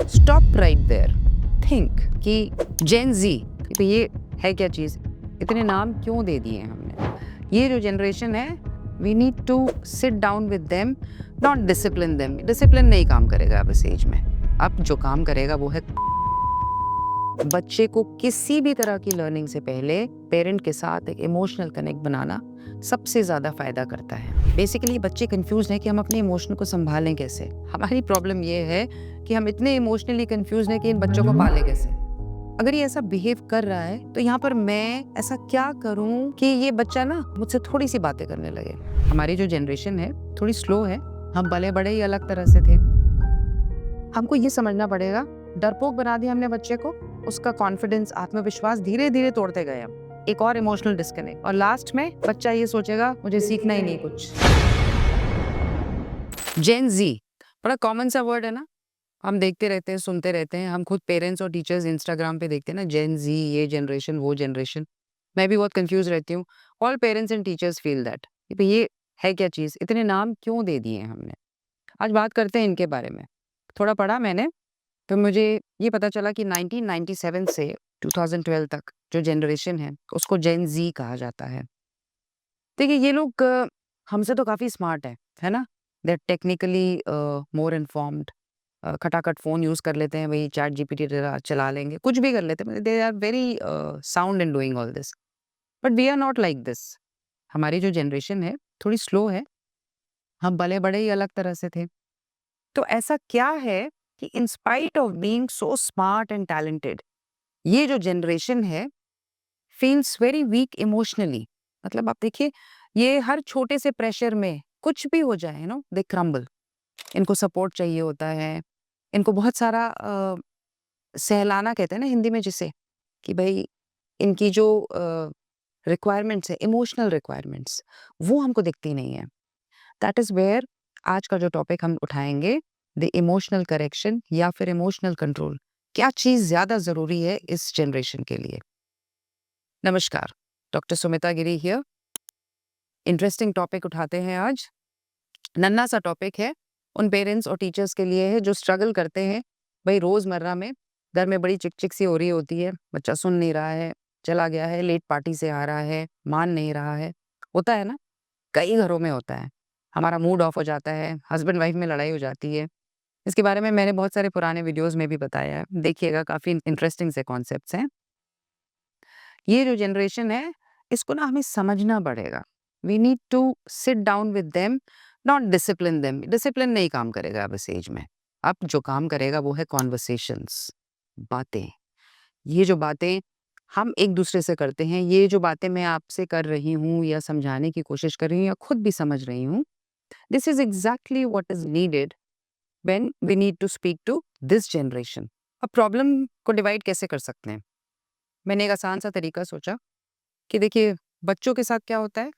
Stop right there, think कि जेन जी तो ये है क्या चीज़, इतने नाम क्यों दे दिए हैं हमने। ये जो जनरेशन है, we need to sit down with them, not discipline them. Discipline नहीं काम करेगा अब इस एज में। अब जो काम करेगा वो है बच्चे को किसी भी तरह की लर्निंग से पहले पेरेंट के साथ एक इमोशनल कनेक्ट बनाना सबसे ज़्यादा फ़ायदा करता है। बेसिकली बच्चे कंफ्यूज हैं कि हम अपने इमोशन को संभालें कैसे। हमारी प्रॉब्लम ये है कि हम इतने इमोशनली कंफ्यूज हैं कि इन बच्चों को पालें कैसे। अगर ये ऐसा बिहेव कर रहा है तो यहाँ पर मैं ऐसा क्या करूँ कि ये बच्चा ना मुझसे थोड़ी सी बातें करने लगे। हमारी जो जनरेशन है थोड़ी स्लो है, हम भले बड़े ही अलग तरह से थे। हमको ये समझना पड़ेगा, डरपोक बना दिया हमने बच्चे को, उसका कॉन्फिडेंस, आत्मविश्वास धीरे धीरे तोड़ते गए हम। एक और इमोशनल डिस्कनेक्ट, और लास्ट में बच्चा ये सोचेगा मुझे सीखना ही नहीं कुछ। जेन जी बड़ा कॉमन सा वर्ड है ना, हम देखते रहते हैं, सुनते रहते हैं। हम खुद पेरेंट्स और टीचर्स इंस्टाग्राम पे देखते हैं ना, जेन जी, ये जनरेशन, वो जनरेशन। मैं भी बहुत कंफ्यूज रहती हूँ। All parents and teachers feel that ये है क्या चीज़, इतने नाम क्यों दे दिए हैं हमने। आज बात करते हैं इनके बारे में। थोड़ा पढ़ा मैंने तो मुझे ये पता चला कि 1997 से 2012 तक जो जनरेशन है उसको जेन ज़ी कहा जाता है। देखिए ये लोग हमसे तो काफ़ी स्मार्ट है ना? They are technically more informed. खटाखट फ़ोन यूज़ कर लेते हैं, वही चैट जीपीटी चला लेंगे, कुछ भी कर लेते हैं। They are very sound in doing all this. But we are not like this. हमारी जो जनरेशन है थोड़ी स्लो है, हम भले बड़े ही अलग तरह से थे। तो ऐसा क्या है कि in spite of being so smart and talented, ये जो जनरेशन है फील्स वेरी वीक इमोशनली। मतलब आप देखिए, ये हर छोटे से प्रेशर में कुछ भी हो जाए दे क्रम्बल। इनको सपोर्ट चाहिए होता है, इनको बहुत सारा सहलाना कहते हैं ना हिंदी में जिसे, कि भाई इनकी जो रिक्वायरमेंट्स है, इमोशनल रिक्वायरमेंट्स, वो हमको दिखती नहीं है। दैट इज़ वेयर आज का जो टॉपिक हम उठाएँगे, द इमोशनल करेक्शन या फिर इमोशनल कंट्रोल। क्या चीज़ ज़्यादा ज़रूरी है इस जनरेशन के लिए? नमस्कार, doctor Sumita Giri here. Interesting topic उठाते हैं आज। नन्हा सा टॉपिक है, उन पेरेंट्स और टीचर्स के लिए है जो स्ट्रगल करते हैं। भई रोज़मर्रा में घर में बड़ी चिक-चिक सी हो रही होती है, बच्चा सुन नहीं रहा है, चला गया है, लेट पार्टी से आ रहा है, मान नहीं रहा है। होता है ना? कई घरों में होता है। हमारा मूड ऑफ हो जाता है, हस्बैंड वाइफ में लड़ाई हो जाती है। इसके बारे में मैंने बहुत सारे पुराने वीडियोज़ में भी बताया है। देखिएगा, काफ़ी इंटरेस्टिंग से कॉन्सेप्ट्स हैं। ये जो जनरेशन है, इसको ना हमें समझना पड़ेगा। We need to sit down with them, not discipline them. Discipline नहीं काम करेगा अब इस एज में। अब जो काम करेगा वो है कन्वर्सेशंस, बातें। ये जो बातें हम एक-दूसरे से करते हैं, ये जो बातें मैं आपसे कर रही हूँ या समझाने की कोशिश कर रही हूँ या खुद भी समझ रही हूँ, this is exactly what is needed when we need to speak to this generation. अब प्रॉब्लम को डिवाइड कैसे कर सकते हैं? मैंने एक आसान सा तरीका सोचा कि देखिए, बच्चों के साथ क्या होता है,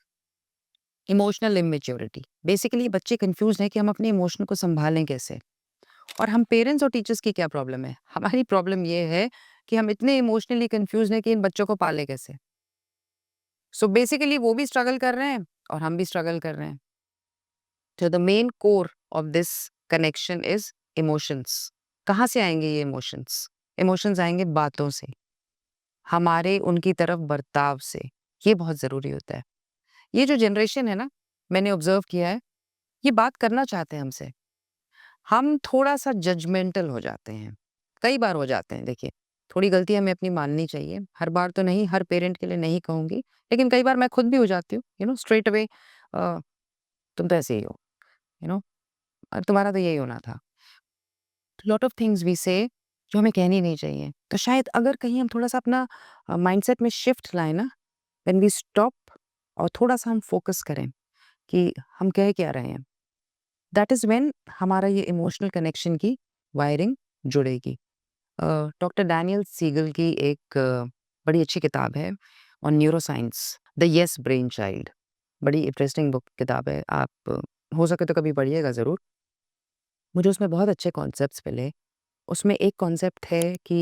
इमोशनल इमैच्योरिटी। बेसिकली बच्चे कंफ्यूज हैं कि हम अपने इमोशन को संभालें कैसे। और हम पेरेंट्स और टीचर्स की क्या प्रॉब्लम है? हमारी प्रॉब्लम ये है कि हम इतने इमोशनली कंफ्यूज हैं कि इन बच्चों को पालें कैसे। सो बेसिकली वो भी स्ट्रगल कर रहे हैं और हम भी स्ट्रगल कर रहे हैं। तो the main core of this connection is emotions. कहाँ से आएंगे ये इमोशंस? इमोशंस आएंगे बातों से, हमारे उनकी तरफ बर्ताव से। ये बहुत ज़रूरी होता है। ये जो जनरेशन है ना, मैंने ऑब्जर्व किया है, ये बात करना चाहते हैं हमसे। हम थोड़ा-सा जजमेंटल हो जाते हैं। कई बार हो जाते हैं देखिए, थोड़ी गलती हमें अपनी माननी चाहिए। हर बार तो नहीं, हर पेरेंट के लिए नहीं कहूँगी, लेकिन कई बार मैं खुद भी हो जाती हूँ, स्ट्रेट अवे अ, तुम तो ऐसे ही हो, यू नो तुम्हारा तो यही होना था। लॉट ऑफ थिंग्स वी से जो हमें कहनी नहीं चाहिए। तो शायद अगर कहीं हम थोड़ा-सा अपना माइंडसेट में शिफ्ट लाएँ ना, व्हेन वी स्टॉप और थोड़ा-सा हम फोकस करें कि हम कह क्या रहे हैं, दैट इज़ व्हेन हमारा ये इमोशनल कनेक्शन की वायरिंग जुड़ेगी। डॉक्टर डैनियल सीगल की एक बड़ी अच्छी किताब है on neuroscience, the yes brain child. बड़ी इंटरेस्टिंग बुक किताब है, आप हो सके तो कभी पढ़िएगा ज़रूर। मुझे उसमें बहुत अच्छे कॉन्सेप्ट्स मिले। उसमें एक कॉन्सेप्ट है कि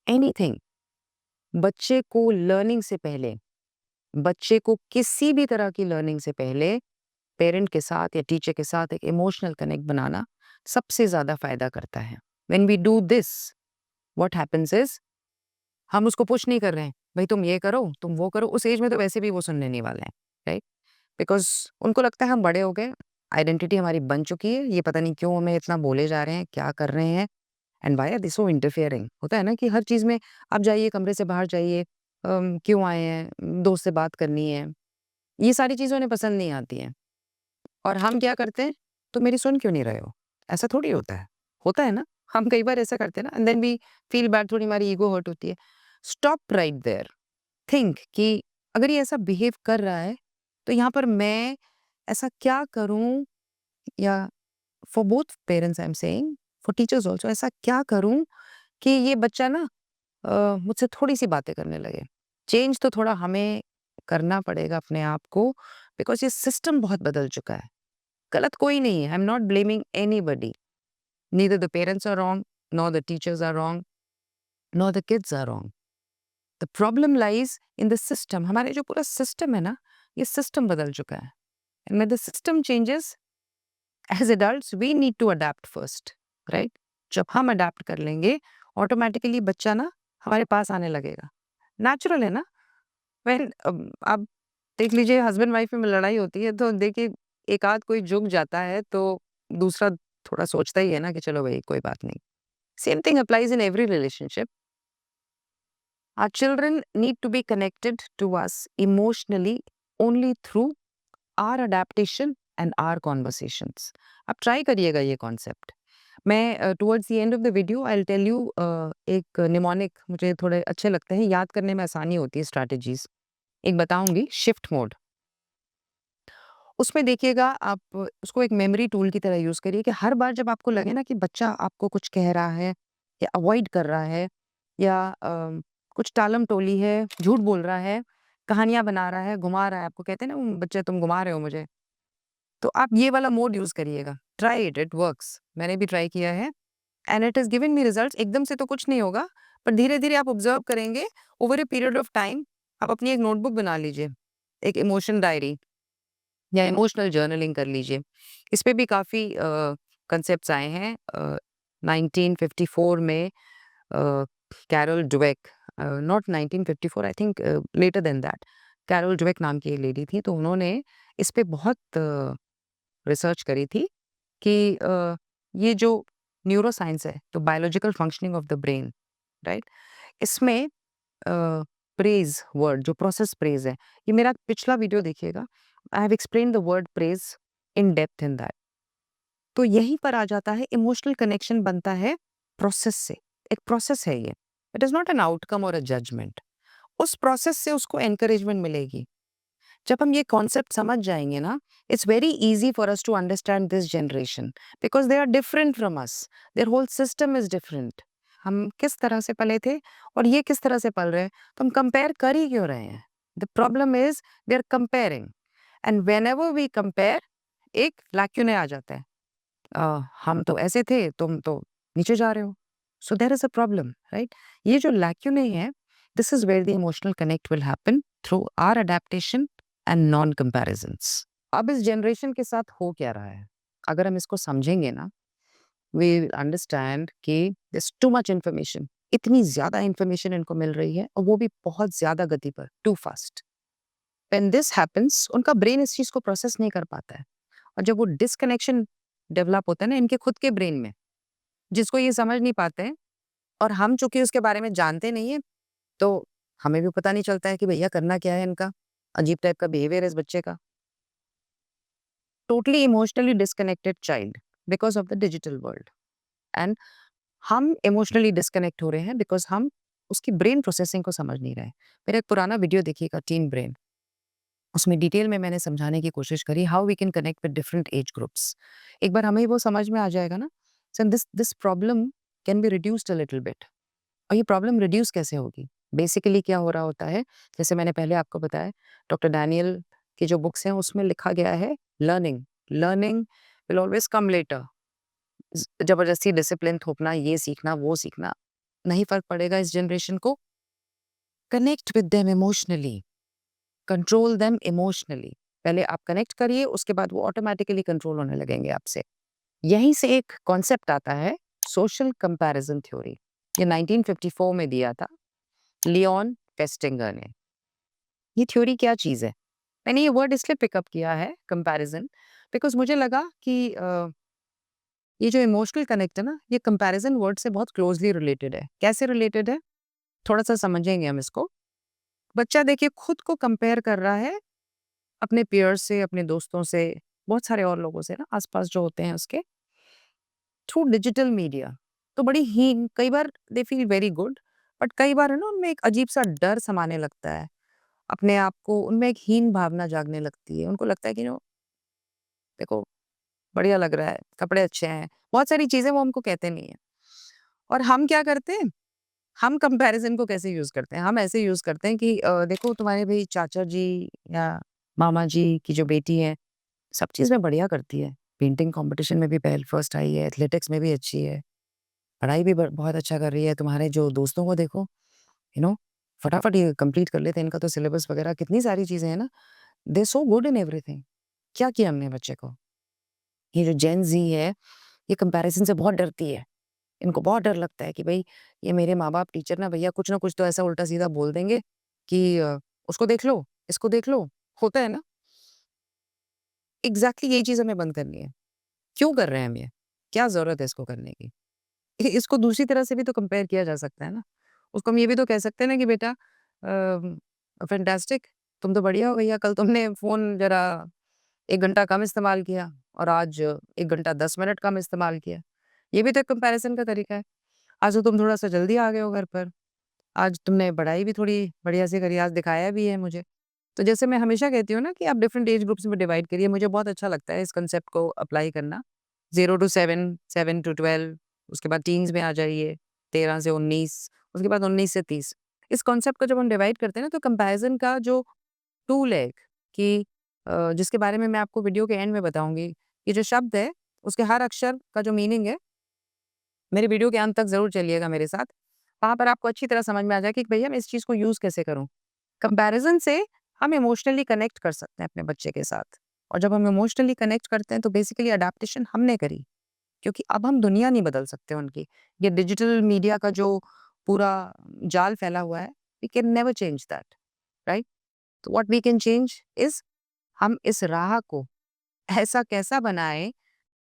एनीथिंग, बच्चे को लर्निंग से पहले, बच्चे को किसी भी तरह की लर्निंग से पहले पेरेंट के साथ या टीचर के साथ एक इमोशनल कनेक्ट बनाना सबसे ज़्यादा फ़ायदा करता है। When we do this, what happens is हम उसको पुश नहीं कर रहे हैं, भाई तुम ये करो, तुम वो करो। उस एज में तो वैसे भी वो सुनने नहीं वाले हैं, राइट? बिकॉज़ उनको लगता है हम बड़े हो गए, आइडेंटिटी हमारी बन चुकी है, ये पता नहीं क्यों हमें इतना बोले जा रहे हैं, क्या कर रहे हैं and why are they so interfering? होता है ना कि हर चीज़ में आप जाइए, कमरे से बाहर जाइए, क्यों आए हैं? दोस्त से बात करनी है। ये सारी चीज़ें उन्हें पसंद नहीं आती हैं। और हम क्या करते हैं, तुम मेरी सुन क्यों नहीं रहे हो? ऐसा थोड़ी होता है। होता है ना? हम कई बार ऐसा करते हैं ना and then we feel bad, थोड़ी हमारी ईगो हर्ट होती है। स्टॉप राइट देयर, थिंक कि अगर ये ऐसा बिहेव कर रहा है, तो यहाँ पर मैं ऐसा क्या करूँ, या for both parents I am saying, for teachers also, ऐसा क्या करूँ कि ये बच्चा ना मुझसे थोड़ी-सी बातें करने लगे। चेंज तो थोड़ा हमें करना पड़ेगा अपने आप को, बिकॉज़ ये सिस्टम बहुत बदल चुका है। गलत कोई नहीं है, I am not blaming anybody, neither the parents are wrong, nor the teachers are wrong, nor the kids are wrong. The problem lies in the system. हमारे जो पूरा सिस्टम है ना, ये सिस्टम बदल चुका है। And when the system changes, as adults we need to adapt first, right? जब हम अडैप्ट कर लेंगे, ऑटोमैटिकली बच्चा ना हमारे पास आने लगेगा। नेचुरल है ना? आप देख लीजिए, हस्बैंड वाइफ में लड़ाई होती है तो देखिए, एक आध कोई झुक जाता है तो दूसरा थोड़ा सोचता ही है ना कि चलो भाई कोई बात नहीं। Same thing applies in every relationship. Our children need to be connected to us emotionally only through our adaptation and our conversations. आप ट्राई करिएगा ये कॉन्सेप्ट। मैं towards the end of the video I will tell you एक mnemonic मुझे थोड़े अच्छे लगते हैं, याद करने में आसानी होती है स्ट्रैटेजीज। एक बताऊंगी, शिफ्ट मोड। उसमें देखिएगा, आप उसको एक मेमोरी टूल की तरह यूज़ करिए कि हर बार जब आपको लगे ना कि बच्चा आपको कुछ कह रहा है या अवॉइड कर रहा है, या कुछ टालम-टोली है, झूठ बोल रहा है, कहानियाँ बना रहा है, घुमा रहा है, आपको कहते हैं ना, बच्चे तुम घुमा रहे हो मुझे, तो आप ये वाला मोड यूज़ करिएगा। Try it, it works. मैंने भी ट्राई किया है and it has given me results. एकदम से तो कुछ नहीं होगा, पर धीरे-धीरे आप ऑब्ज़र्व करेंगे, over a period of time आप अपनी एक नोटबुक बना लीजिए, एक इमोशन डायरी या इमोशनल जर्नलिंग कर लीजिए। इस पे भी काफ़ी कांसेप्ट्स आए हैं। 1954 में Carol Dweck, not 1954, I think later than that, Carol Dweck नाम की एक लेडी थी, तो उन्होंने इस पे बहुत रिसर्च करी थी कि ये जो न्यूरोसाइंस है, तो biological functioning of the brain, right? इसमें प्रेज़ वर्ड, जो प्रोसेस प्रेज़ है, ये मेरा पिछला वीडियो देखिएगा। I have explained the word praise in depth in that. तो यहीं पर आ जाता है, इमोशनल कनेक्शन बनता है प्रोसेस से। एक प्रोसेस है ये। It is not an outcome और अ जजमेंट। उस प्रोसेस से उसको एनकरेजमेंट मिलेगी। जब हम ये कॉन्सेप्ट समझ जाएँगे ना, it's very easy for us to understand this generation, because they are different from us. Their whole system is different. हम किस तरह से पले थे और ये किस तरह से पल रहे हैं, तो हम कंपेयर कर ही क्यों रहे हैं? The problem is we are comparing, and whenever we compare, एक लैक्यूने आ जाता है। हम तो ऐसे थे, तुम तो नीचे जा रहे हो। So there is a problem, right? ये जो लैक्यूने हैं, this is where the emotional connect will happen through our adaptation and non comparisons. अब इस जनरेशन के साथ हो क्या रहा है? अगर हम इसको समझेंगे ना, वी विल अंडरस्टैंड कि there is too much information. इतनी ज़्यादा इन्फॉर्मेशन इनको मिल रही है और वो भी बहुत ज़्यादा गति पर, too fast. When this happens, उनका ब्रेन इस चीज़ को प्रोसेस नहीं कर पाता है, और जब वो डिस्कनेक्शन डेवलप होता है ना इनके खुद के ब्रेन में, जिसको ये समझ नहीं पाते हैं, और हम चूँकि उसके बारे में जानते नहीं हैं, तो हमें भी पता नहीं चलता है कि भैया करना क्या है इनका। अजीब टाइप का बिहेवियर है इस बच्चे का। Totally emotionally disconnected child because of the digital world, and हम इमोशनली डिस्कनेक्ट हो रहे हैं बिकॉज़ हम उसकी ब्रेन प्रोसेसिंग को समझ नहीं रहे हैं। मेरा एक पुराना वीडियो देखिएगा, टीन ब्रेन। उसमें डिटेल में मैंने समझाने की कोशिश करी, how we can connect with different age groups. एक बार हमें वो समझ में आ जाएगा ना, so this this problem can be reduced a little bit. और ये प्रॉब्लम रिड्यूस कैसे होगी? बेसिकली क्या हो रहा होता है, जैसे मैंने पहले आपको बताया, डॉक्टर डैनियल की जो बुक्स हैं उसमें लिखा गया है, learning learning will always come later. जबरदस्ती डिसिप्लिन थोपना, ये सीखना वो सीखना, नहीं फर्क पड़ेगा इस जनरेशन को। Connect with them emotionally, control them emotionally. पहले आप कनेक्ट करिए, उसके बाद वो ऑटोमेटिकली कंट्रोल होने लगेंगे आपसे। यहीं से एक कॉन्सेप्ट आता है, सोशल कंपैरिजन थ्योरी। ये 1954 में दिया था लियोन फेस्टिंगर ने। ये थ्योरी क्या चीज़ है? मैंने ये वर्ड इसलिए पिकअप किया है कंपैरिजन, बिकॉज़ मुझे लगा कि ये जो इमोशनल कनेक्ट है ना, ये कंपैरिजन वर्ड से बहुत क्लोज़ली रिलेटेड है। कैसे रिलेटेड है? थोड़ा-सा समझेंगे हम इसको। बच्चा देखिए खुद को कंपेयर कर रहा है अपने पीयर्स से, अपने दोस्तों से, बहुत सारे और लोगों से ना आस-पास जो होते हैं उसके, थ्रू डिजिटल मीडिया। तो बड़ी हीन, कई बार they feel very good, but कई बार है ना उनमें एक अजीब-सा डर समाने लगता है। अपने आप को उनमें एक हीन भावना जागने लगती है। उनको लगता है कि देखो बढ़िया लग रहा है, कपड़े अच्छे हैं, बहुत सारी चीज़ें वो हमको कहते नहीं हैं। और हम क्या करते हैं, हम कंपैरिज़न को कैसे यूज़ करते हैं? हम ऐसे यूज़ करते हैं कि देखो तुम्हारे भई चाचा जी या मामा जी की जो बेटी है, सब चीज़ में बढ़िया करती है। पेंटिंग कॉम्पिटिशन में भी पहल फर्स्ट आई है, एथलेटिक्स में भी अच्छी है, पढ़ाई भी ब बहुत अच्छा कर रही है। तुम्हारे जो दोस्तों को देखो, यू नो फटाफट ये कंप्लीट कर लेते हैं, इनका तो सिलेबस वगैरह कितनी सारी चीज़ें हैं ना, they are so good in everything. क्या किया हमने बच्चे को? ये जो जेन ज़ी है, ये कंपैरिज़न से बहुत डरती है। इनको बहुत डर लगता है कि भई ये मेरे माँ-बाप, टीचर ना कुछ तो ऐसा उल्टा-सीधा बोल देंगे कि उसको देख लो, इसको देख लो, होता है ना? एग्ज़ैक्टली यही चीज़ हमें बंद करनी है। क्यों कर रहे हैं हम ये? क्या ज़रूरत है इसको करने की? इसको दूसरी तरह से भी तो कंपेयर किया जा सकता है ना। उसको हम ये भी तो कह सकते हैं ना कि बेटा फैंटास्टिक, तुम तो बढ़िया हो भैया, कल तुमने फ़ोन ज़रा 1 घंटा कम इस्तेमाल किया और आज 1 घंटा 10 मिनट कम इस्तेमाल किया। ये भी तो एक कंपैरिज़न का तरीका है। आज तो तुम थोड़ा-सा जल्दी आ गए हो घर पर, आज तुमने पढ़ाई भी थोड़ी बढ़िया से करी, आज दिखाया भी है मुझे। तो जैसे मैं हमेशा कहती हूँ ना कि आप डिफरेंट एज ग्रुप्स में डिवाइड करिए, मुझे बहुत अच्छा लगता है इस कांसेप्ट को अप्लाई करना। 0 टू 7, 7 टू 12, उसके बाद टीन्स में आ जाइए, 13 से 19, उसके बाद 19 से 30। इस कांसेप्ट को जब हम डिवाइड करते हैं ना, तो कंपैरिज़न का जो टूल है कि जिसके बारे में मैं आपको वीडियो के एंड में बताऊँगी, ये जो शब्द है, उसके हर अक्षर का जो मीनिंग है, मेरे वीडियो के अंत तक ज़रूर चलिएगा मेरे साथ। वहाँ पर आपको अच्छी तरह समझ में आ जाए कि भैया मैं इस चीज़ को यूज़ कैसे करूँ। कंपैरिज़न से हम इमोशनली कनेक्ट कर सकते हैं अपने बच्चे के साथ, और जब हम इमोशनली कनेक्ट करते हैं तो बेसिकली अडैप्टेशन हमने करी, क्योंकि अब हम दुनिया नहीं बदल सकते उनकी। ये डिजिटल मीडिया का जो पूरा जाल फैला हुआ है, we can never change that, right? तो what we can change is, हम इस राह को ऐसा कैसा बनाएँ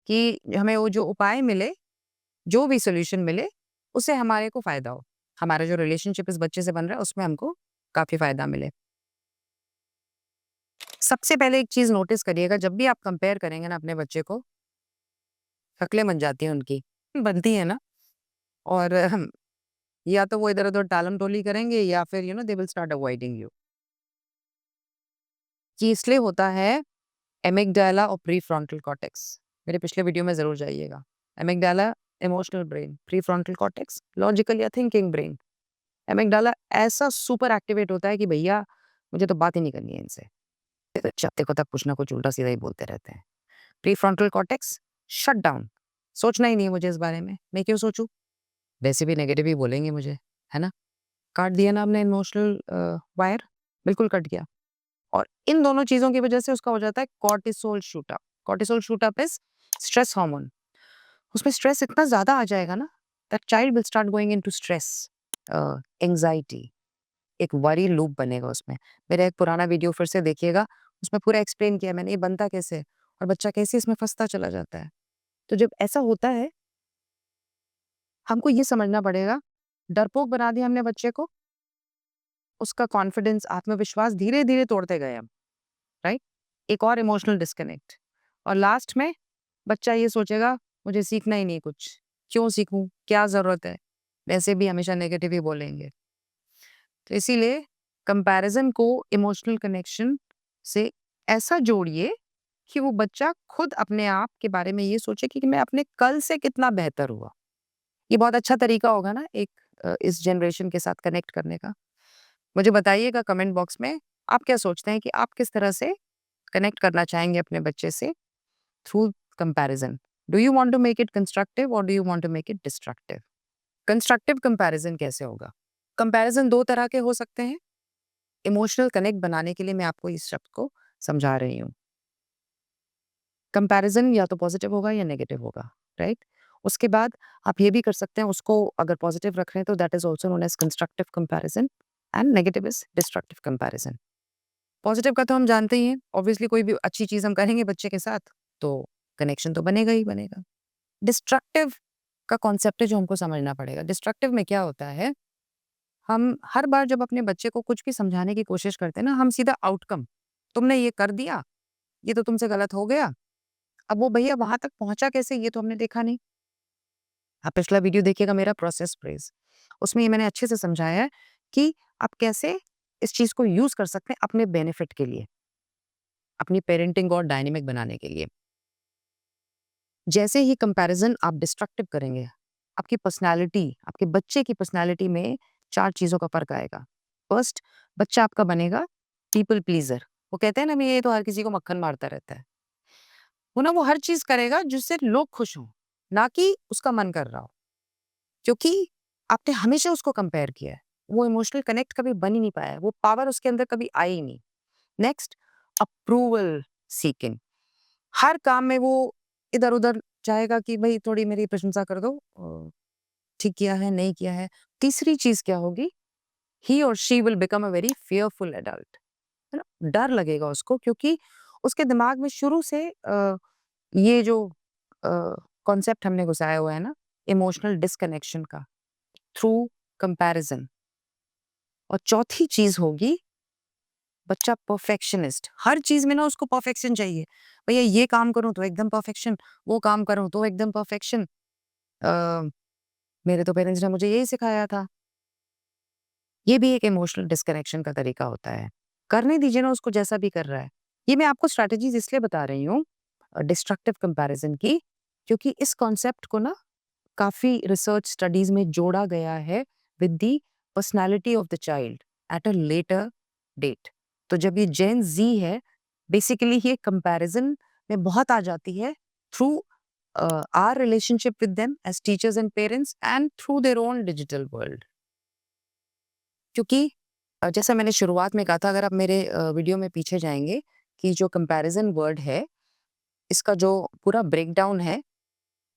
कि हमें वो जो उपाय मिले, जो भी सॉल्यूशन मिले, उससे हमारे को फ़ायदा हो। हमारा जो रिलेशनशिप इस बच्चे से बन रहा है, उसमें हमको काफ़ी फ़ायदा मिले। सबसे पहले एक चीज़ नोटिस करिएगा, जब भी आप कंपेयर करेंगे ना अपने बच्चे को, शक्लें बन जाती हैं उनकी, बनती हैं ना, और या तो वो इधर-उधर टालम-टोली करेंगे या फिर they will start avoiding you. ये इसलिए होता है, एमिग्डाला और प्रीफ्रंटल कॉर्टेक्स। मेरे पिछले वीडियो में ज़रूर जाइएगा। Amygdala emotional brain, prefrontal cortex logical या थिंकिंग ब्रेन। एमिग्डाला ऐसा सुपर एक्टिवेट होता है कि भैया मुझे तो बात ही नहीं करनी है इनसे। जब देखो तब कुछ ना कुछ उल्टा-सीधा ही बोलते रहते हैं। प्रीफ्रंटल कॉर्टेक्स शट डाउन, सोचना ही नहीं है मुझे इस बारे में, मैं क्यों सोचूँ? वैसे भी नेगेटिव ही बोलेंगे मुझे, है ना? काट दिया ना आपने इमोशनल वायर, बिल्कुल कट गया। और इन दोनों चीज़ों की वजह से उसका हो जाता है cortisol shoot up. Cortisol shoot up is stress hormone. उसमें स्ट्रेस इतना ज़्यादा आ जाएगा ना, that child will start going into stress, anxiety, एक वरी लूप बनेगा उसमें। मेरा एक पुराना वीडियो फिर से देखिएगा, उसमें पूरा एक्सप्लेन किया मैंने ये बनता कैसे है और बच्चा कैसे इसमें फँसता चला जाता है। तो जब ऐसा होता है, हमको ये समझना पड़ेगा, डरपोक बना दिया हमने बच्चे को, उसका कॉन्फिडेंस, आत्मविश्वास धीरे-धीरे तोड़ते गए हम, राइट? एक और इमोशनल डिस्कनेक्ट, और लास्ट में बच्चा ये सोचेगा मुझे सीखना ही नहीं कुछ, क्यों सीखूँ? क्या ज़रूरत है? वैसे भी हमेशा नेगेटिव ही बोलेंगे। तो इसीलिए कंपैरिज़न को इमोशनल कनेक्शन से ऐसा जोड़िए कि वो बच्चा खुद अपने आप के बारे में ये सोचे कि मैं अपने कल से कितना बेहतर हुआ। ये बहुत अच्छा तरीका होगा ना एक इस जनरेशन के साथ कनेक्ट करने का। मुझे बताइएगा कमेंट बॉक्स में, आप क्या सोचते हैं कि आप किस तरह से कनेक्ट करना चाहेंगे अपने बच्चे से through comparison? Do you want to make it constructive और do you want to make it destructive? Constructive comparison कैसे होगा? कंपैरिज़न 2 तरह के हो सकते हैं। इमोशनल कनेक्ट बनाने के लिए मैं आपको इस शब्द को समझा रही हूँ। कंपैरिज़न या तो पॉज़िटिव होगा या नेगेटिव होगा, राइट? उसके बाद आप ये भी कर सकते हैं, उसको अगर पॉजिटिव रख रहे हैं तो that is also known as constructive comparison and negative is destructive comparison. Positive का तो हम जानते ही हैं, ऑब्वियसली कोई भी अच्छी चीज़ हम करेंगे बच्चे के साथ, तो कनेक्शन तो बनेगा ही बनेगा। डिस्ट्रक्टिव का कॉन्सेप्ट है जो हमको समझना पड़ेगा। डिस्ट्रक्टिव में क्या होता है, हम हर बार जब अपने बच्चे को कुछ भी समझाने की कोशिश करते हैं ना, हम सीधा आउटकम, तुमने ये कर दिया, ये तो तुमसे गलत हो गया, अब वो भैया वहाँ तक पहुँचा कैसे ये तो हमने देखा नहीं। आप पिछला वीडियो देखिएगा मेरा प्रोसेस प्रेज़, उसमें ये मैंने अच्छे से समझाया है कि आप कैसे इस चीज़ को यूज़ कर सकते हैं अपने बेनिफिट के लिए, अपनी पेरेंटिंग और डायनामिक बनाने के लिए। जैसे ही कंपैरिज़न आप डिस्ट्रक्टिव करेंगे, आपकी पर्सनैलिटी, आपके बच्चे की पर्सनैलिटी में 4 चीज़ों का फ़र्क आएगा। फर्स्ट, बच्चा आपका बनेगा पीपल प्लीज़र। वो कहते हैं ना, मैं ये तो हर किसी को मक्खन मारता रहता है। वो हर चीज़ करेगा जिससे लोग खुश हों, ना कि उसका मन कर रहा हो। क्योंकि आपने हमेशा उसको कंपेयर किया है। वो इमोशनल कनेक्ट कभी बन ही नहीं पाया है, वो पावर उसके अंदर कभी आई ही नहीं। Next, approval seeking. हर काम में वो इधर-उधर जाएगा कि भई थोड़ी मेरी प्रशंसा कर दो, ठीक किया है, नहीं किया है। तीसरी चीज़ क्या होगी, ही और she will become a very fearful adult, है ना? डर लगेगा उसको क्योंकि उसके दिमाग में शुरू से ये जो अ, कॉन्सेप्ट हमने घुसाया हुआ है ना, इमोशनल डिस्कनेक्शन का थ्रू कंपैरिज़न। और चौथी चीज़ होगी, बच्चा परफेक्शनिस्ट। हर चीज़ में ना उसको परफेक्शन चाहिए। भैया ये काम करूँ तो एकदम परफेक्शन, वो काम करूँ तो एकदम परफेक्शन। अ, मेरे तो पेरेंट्स ने मुझे यही सिखाया था। ये भी एक इमोशनल डिस्कनेक्शन का तरीका होता है। करने दीजिए ना उसको जैसा भी कर रहा है। ये मैं आपको स्ट्रैटेजीज़ इसलिए बता रही हूँ डिस्ट्रक्टिव कंपैरिज़न की, क्योंकि इस कॉन्सेप्ट को ना काफ़ी रिसर्च स्टडीज़ में जोड़ा गया है with the personality of the child at a later date. तो जब ये जेन ज़ी है, बेसिकली ये कंपैरिज़न में बहुत आ जाती है through our relationship with them as teachers and parents and through their own digital world. क्योंकि जैसा मैंने शुरुआत में कहा था, अगर आप मेरे वीडियो में पीछे जाएँगे कि जो कंपैरिज़न वर्ड है, इसका जो पूरा ब्रेकडाउन है,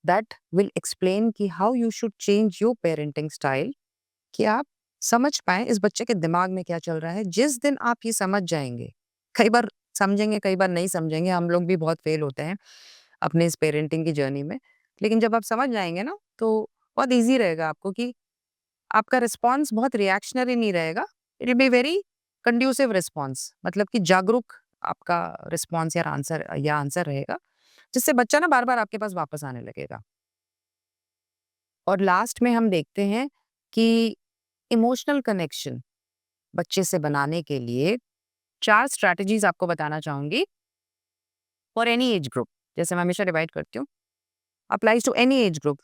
दैट विल एक्सप्लेन कि how you should change your parenting style, कि आप समझ पाएँ इस बच्चे के दिमाग में क्या चल रहा है। जिस दिन आप ये समझ जाएँगे, कई बार समझेंगे, कई बार नहीं समझेंगे, हम लोग भी बहुत फेल होते हैं अपने इस पेरेंटिंग की जर्नी में। लेकिन जब आप समझ जाएँगे ना, तो बहुत ईज़ी रहेगा आपको कि आपका रिस्पॉन्स बहुत रिएक्शनरी नहीं रहेगा। It will be very conducive response, मतलब कि जागरूक आपका रिस्पॉन्स या आंसर रहेगा, जिससे बच्चा ना बार-बार आपके पास वापस आने लगेगा। और लास्ट में हम देखते हैं कि इमोशनल कनेक्शन बच्चे से बनाने के लिए 4 स्ट्रैटेजीज़ आपको बताना चाहूँगी फॉर एनी एज ग्रुप। जैसे मैं हमेशा डिवाइड करती हूँ, applies to any age group.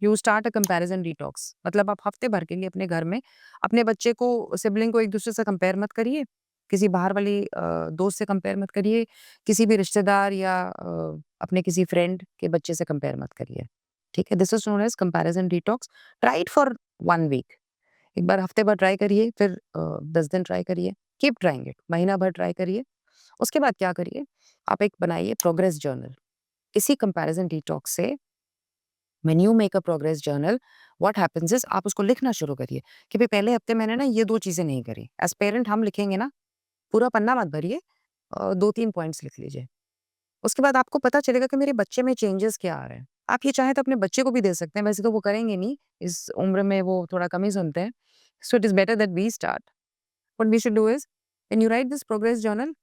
You start a comparison detox, मतलब आप हफ्ते भर के लिए अपने घर में अपने बच्चे को, सिबलिंग को एक दूसरे से कंपेयर मत करिए, किसी बाहर वाली दोस्त से कंपेयर मत करिए, किसी भी रिश्तेदार या अपने किसी फ्रेंड के बच्चे से कंपेयर मत करिए। ठीक है? This is known as comparison detox. Try it for 1 week. एक बार हफ्ते भर ट्राई करिए, फिर 10 दिन ट्राई करिए, कीप ट्राइंग इट, महीना भर ट्राई करिए। उसके बाद क्या करिए, आप एक बनाइए प्रोग्रेस जर्नल। इसी कंपैरिजन डिटॉक्स से when you make a progress journal, what happens is, आप उसको लिखना शुरू करिए कि भाई पहले हफ्ते मैंने ना ये 2 चीज़ें नहीं करी। एज़ पेरेंट हम लिखेंगे ना, पूरा पन्ना मत भरिए, 2-3 पॉइंट्स लिख लीजिए। उसके बाद आपको पता चलेगा कि मेरे बच्चे में चेंजेस क्या आ रहे हैं। आप ये चाहें तो अपने बच्चे को भी दे सकते हैं, वैसे तो वो करेंगे नहीं, इस उम्र में वो थोड़ा कम ही सुनते हैं। So it is better that we start. What we should do is, when you write this progress journal,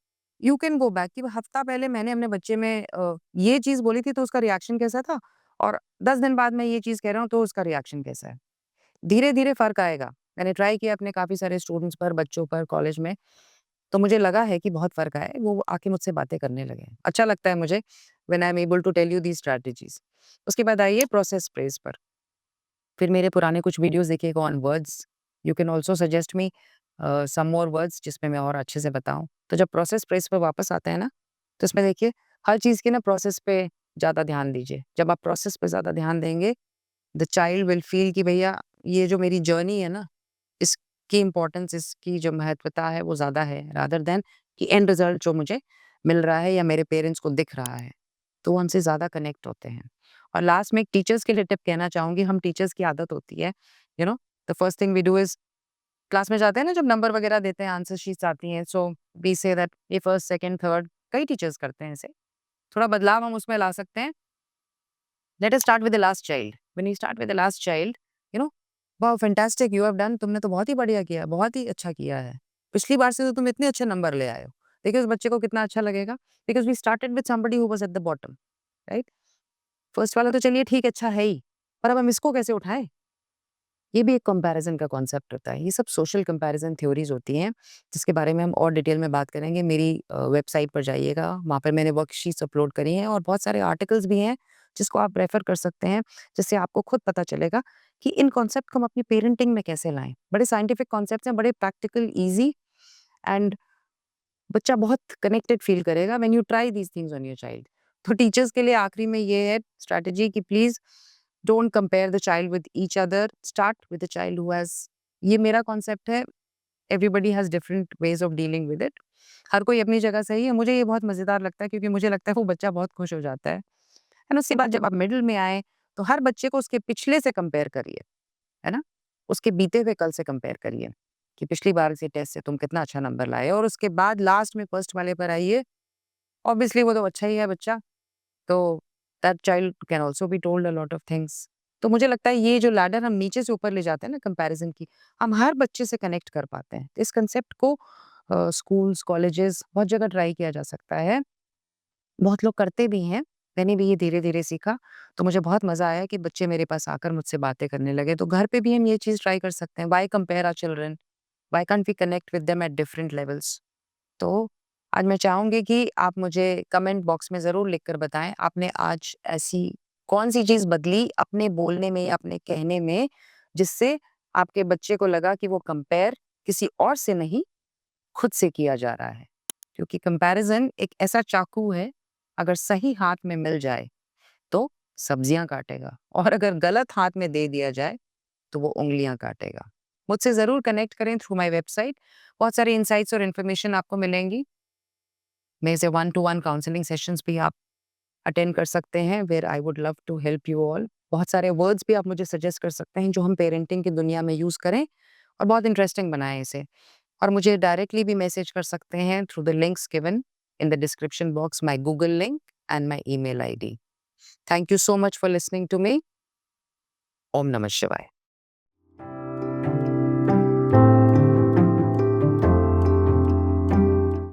you can go back कि हफ्ता पहले मैंने अपने बच्चे में ये चीज़ बोली थी तो उसका रिएक्शन कैसा था, और 10 दिन बाद मैं ये चीज़ कह रहा हूँ तो उसका रिएक्शन कैसा है। धीरे-धीरे फ़र्क आएगा। मैंने ट्राई किया अपने काफ़ी सारे स्टूडेंट्स पर, बच्चों पर कॉलेज में, तो मुझे लगा है कि बहुत फ़र्क आया है। वो आके मुझसे बातें करने लगे हैं। अच्छा लगता है मुझे when I am able to tell you these strategies. उसके बाद आइए प्रोसेस प्रेज़ पर। फिर मेरे पुराने कुछ वीडियोज़ देखिएगा on words. You can also suggest me some more words जिसमें मैं और अच्छे से बताऊँ। तो जब प्रोसेस प्रेज़ पे वापस आते हैं ना, तो इसमें देखिए हर चीज़ की ना प्रोसेस पे ज़्यादा ध्यान दीजिए। जब आप प्रोसेस पे ज़्यादा ध्यान देंगे, द चाइल्ड विल फ़ील कि भैया ये जो मेरी जर्नी है ना, इसकी इम्पोर्टेंस, इसकी जो महत्वता है वो ज़्यादा है, रादर दैन कि एंड रिज़ल्ट जो मुझे मिल रहा है या मेरे पेरेंट्स को दिख रहा है। तो वो हमसे ज़्यादा कनेक्ट होते हैं। और लास्ट में एक टीचर्स के लिए टिप कहना चाहूँगी, हम टीचर्स की आदत होती है, you know, the first thing we do is class में जाते हैं ना जब नंबर वगैरह देते हैं, आंसर शीट्स आती हैं, सो वी से दैट ये फर्स्ट, सेकंड, थर्ड कई टीचर्स करते हैं ऐसे। थोड़ा बदलाव हम उसमें ला सकते हैं। Let us start with the last child. When you start with the last child, you know, wow fantastic you have done, तुमने तो बहुत ही बढ़िया किया, बहुत ही अच्छा किया है। पिछली बार से तो तुम इतने अच्छे नंबर ले आए हो। देखिए उस बच्चे को कितना अच्छा लगेगा, because we started with somebody who was at the bottom, right? First वाला तो चलिए ठीक अच्छा है ही, पर अब हम इसको कैसे उठाएँ? ये भी एक कंपैरिज़न का कॉन्सेप्ट होता है। ये सब सोशल कंपैरिज़न थ्योरीज़ होती हैं, जिसके बारे में हम और डिटेल में बात करेंगे। मेरी वेबसाइट पर जाइएगा, वहाँ पर मैंने वर्कशीट्स अपलोड करी हैं और बहुत सारे आर्टिकल्स भी हैं, जिसको आप रेफ़र कर सकते हैं, जिससे आपको खुद पता चलेगा कि इन कॉन्सेप्ट को हम अपनी पेरेंटिंग में कैसे लाएँ। बड़े साइंटिफिक कॉन्सेप्ट्स हैं, बड़े प्रैक्टिकल, ईज़ी एंड बच्चा बहुत कनेक्टेड फ़ील करेगा when you try these things on your child. तो टीचर्स के लिए आखिरी में ये है स्ट्रैटेजी कि please don't compare the child with each other, start with the child who has, ये मेरा कॉन्सेप्ट है, everybody has different ways of dealing with it. हर कोई अपनी जगह सही है, मुझे ये बहुत मज़ेदार लगता है क्योंकि मुझे लगता है वो बच्चा बहुत खुश हो जाता है। एंड उसके बाद जब आप मिडल में आए, तो हर बच्चे को उसके पिछले से कंपेयर करिए, है ना? उसके बीते हुए कल से कंपेयर करिए, कि पिछली बार के टेस्ट से तुम कितना अच्छा नंबर लाए और उसके बाद लास्ट में फर्स्ट वाले पर आइए, ऑब्वियसली वो तो अच्छा ही है बच्चा, तो that child can also be told a lot of things. तो मुझे लगता है ये जो लैडर हम नीचे से ऊपर ले जाते हैं ना कंपैरिज़न की, हम हर बच्चे से कनेक्ट कर पाते हैं। इस कांसेप्ट को स्कूल्स, कॉलेजेस बहुत जगह ट्राई किया जा सकता है। बहुत लोग करते भी हैं, मैंने भी ये धीरे-धीरे सीखा, तो मुझे बहुत मज़ा आया कि बच्चे मेरे पास आकर मुझसे बातें करने लगे। तो घर पे भी हम ये चीज़ ट्राई कर सकते हैं, why compare our children? Why can't we connect with them at different levels? तो आज मैं चाहूँगी कि आप मुझे कमेंट बॉक्स में ज़रूर लिखकर बताएँ, आपने आज ऐसी कौन-सी चीज़ बदली अपने बोलने में, अपने कहने में, जिससे आपके बच्चे को लगा कि वो कंपेयर किसी और से नहीं, खुद से किया जा रहा है। क्योंकि कंपैरिज़न एक ऐसा चाकू है, अगर सही हाथ में मिल जाए, तो सब्जियाँ काटेगा और अगर गलत हाथ में दे दिया जाए, तो वो उँगलियाँ काटेगा। मुझसे ज़रूर कनेक्ट करें थ्रू माय वेबसाइट, बहुत सारी इनसाइट्स और इन्फॉर्मेशन आपको मिलेंगी। मेरे से one to one counselling sessions भी आप अटेंड कर सकते हैं, where I would love to help you all. बहुत सारे वर्ड्स भी आप मुझे सजेस्ट कर सकते हैं, जो हम पेरेंटिंग की दुनिया में यूज़ करें और बहुत इंटरेस्टिंग बनाएँ इसे। और मुझे डायरेक्टली भी मैसेज कर सकते हैं through the links given in the description box, my Google link and my email ID. Thank you so much for listening to me. ओम नमः शिवाय।